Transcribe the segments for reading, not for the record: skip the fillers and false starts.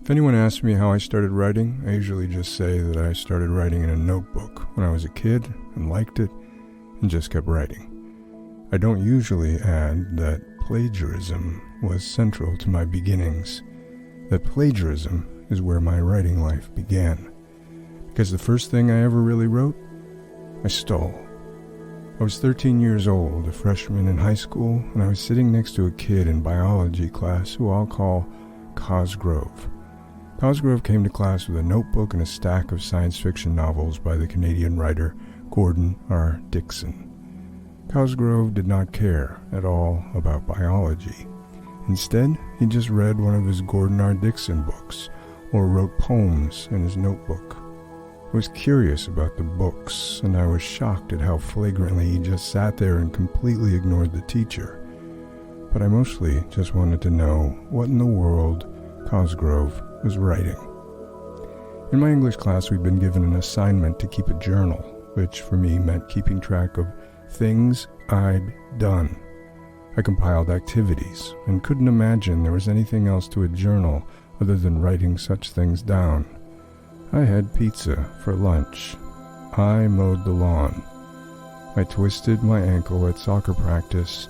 If anyone asks me how I started writing, I usually just say that I started writing in a notebook when I was a kid and liked it and just kept writing. I don't usually add that plagiarism was central to my beginnings, that plagiarism is where my writing life began. Because the first thing I ever really wrote, I stole. I was 13 years old, a freshman in high school, and I was sitting next to a kid in biology class who I'll call Cosgrove. Cosgrove came to class with a notebook and a stack of science fiction novels by the Canadian writer Gordon R. Dickson. Cosgrove did not care at all about biology. Instead, he just read one of his Gordon R. Dickson books or wrote poems in his notebook. I was curious about the books, and I was shocked at how flagrantly he just sat there and completely ignored the teacher. But I mostly just wanted to know what in the world Cosgrove was writing. In my English class, we'd been given an assignment to keep a journal, which for me meant keeping track of things I'd done. I compiled activities and couldn't imagine there was anything else to a journal other than writing such things down. I had pizza for lunch. I mowed the lawn. I twisted my ankle at soccer practice.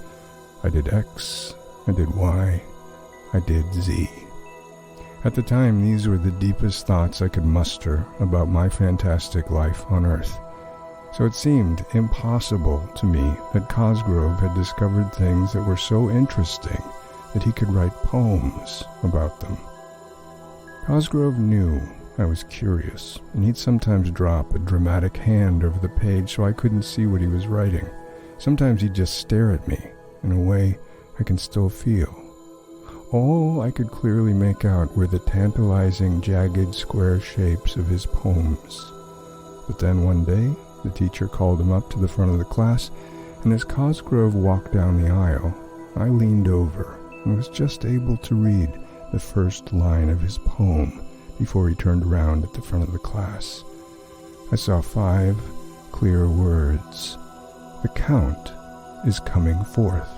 I did X. I did Y. I did Z. At the time, these were the deepest thoughts I could muster about my fantastic life on Earth. So it seemed impossible to me that Cosgrove had discovered things that were so interesting that he could write poems about them. Cosgrove knew I was curious, and he'd sometimes drop a dramatic hand over the page so I couldn't see what he was writing. Sometimes he'd just stare at me in a way I can still feel. All I could clearly make out were the tantalizing, jagged, square shapes of his poems. But then one day, the teacher called him up to the front of the class, and as Cosgrove walked down the aisle, I leaned over and was just able to read the first line of his poem before he turned around at the front of the class. I saw 5 clear words. The Count is coming forth.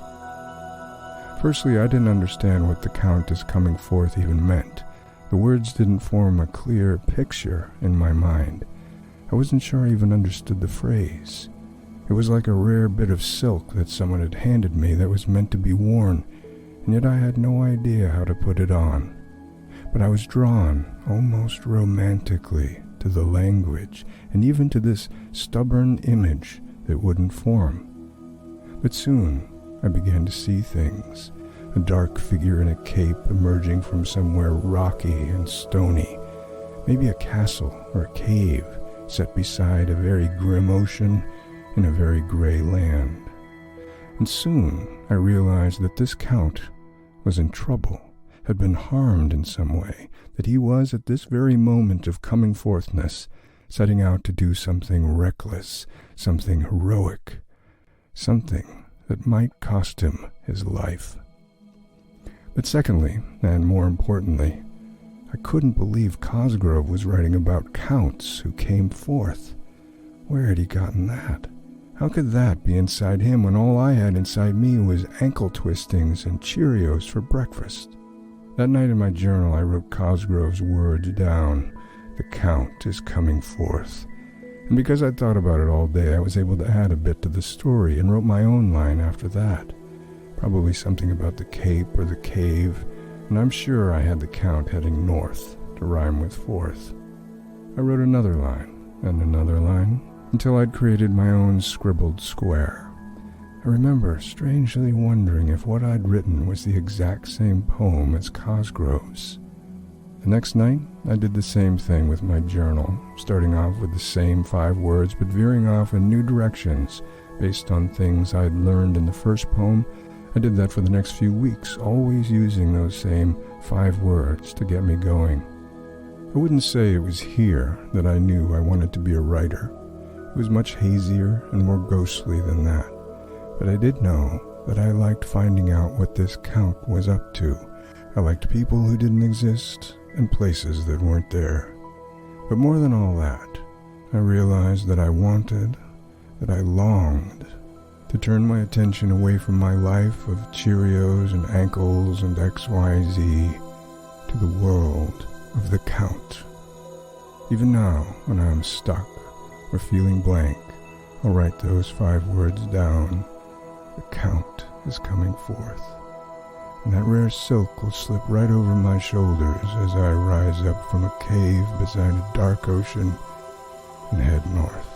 Firstly, I didn't understand what the Count is coming forth even meant. The words didn't form a clear picture in my mind. I wasn't sure I even understood the phrase. It was like a rare bit of silk that someone had handed me that was meant to be worn, and yet I had no idea how to put it on. But I was drawn, almost romantically, to the language, and even to this stubborn image that wouldn't form. But soon, I began to see things. A dark figure in a cape emerging from somewhere rocky and stony. Maybe a castle or a cave set beside a very grim ocean in a very gray land. And soon I realized that this Count was in trouble, had been harmed in some way, that he was at this very moment of coming forthness, setting out to do something reckless, something heroic, something that might cost him his life. But secondly, and more importantly, I couldn't believe Cosgrove was writing about counts who came forth. Where had he gotten that? How could that be inside him when all I had inside me was ankle twistings and Cheerios for breakfast? That night in my journal, I wrote Cosgrove's words down. The Count is coming forth. And because I'd thought about it all day, I was able to add a bit to the story and wrote my own line after that. Probably something about the cape or the cave, and I'm sure I had the Count heading north to rhyme with forth. I wrote another line and another line until I'd created my own scribbled square. I remember strangely wondering if what I'd written was the exact same poem as Cosgrove's. The next night, I did the same thing with my journal, starting off with the same 5 words but veering off in new directions based on things I'd learned in the first poem. I did that for the next few weeks, always using those same 5 words to get me going. I wouldn't say it was here that I knew I wanted to be a writer. It was much hazier and more ghostly than that. But I did know that I liked finding out what this Count was up to. I liked people who didn't exist and places that weren't there. But more than all that, I realized that I wanted, that I longed to turn my attention away from my life of Cheerios and ankles and XYZ to the world of the count. Even now, when I am stuck or feeling blank, I'll write those 5 words down. The count is coming forth, and that rare silk will slip right over my shoulders as I rise up from a cave beside a dark ocean and head north.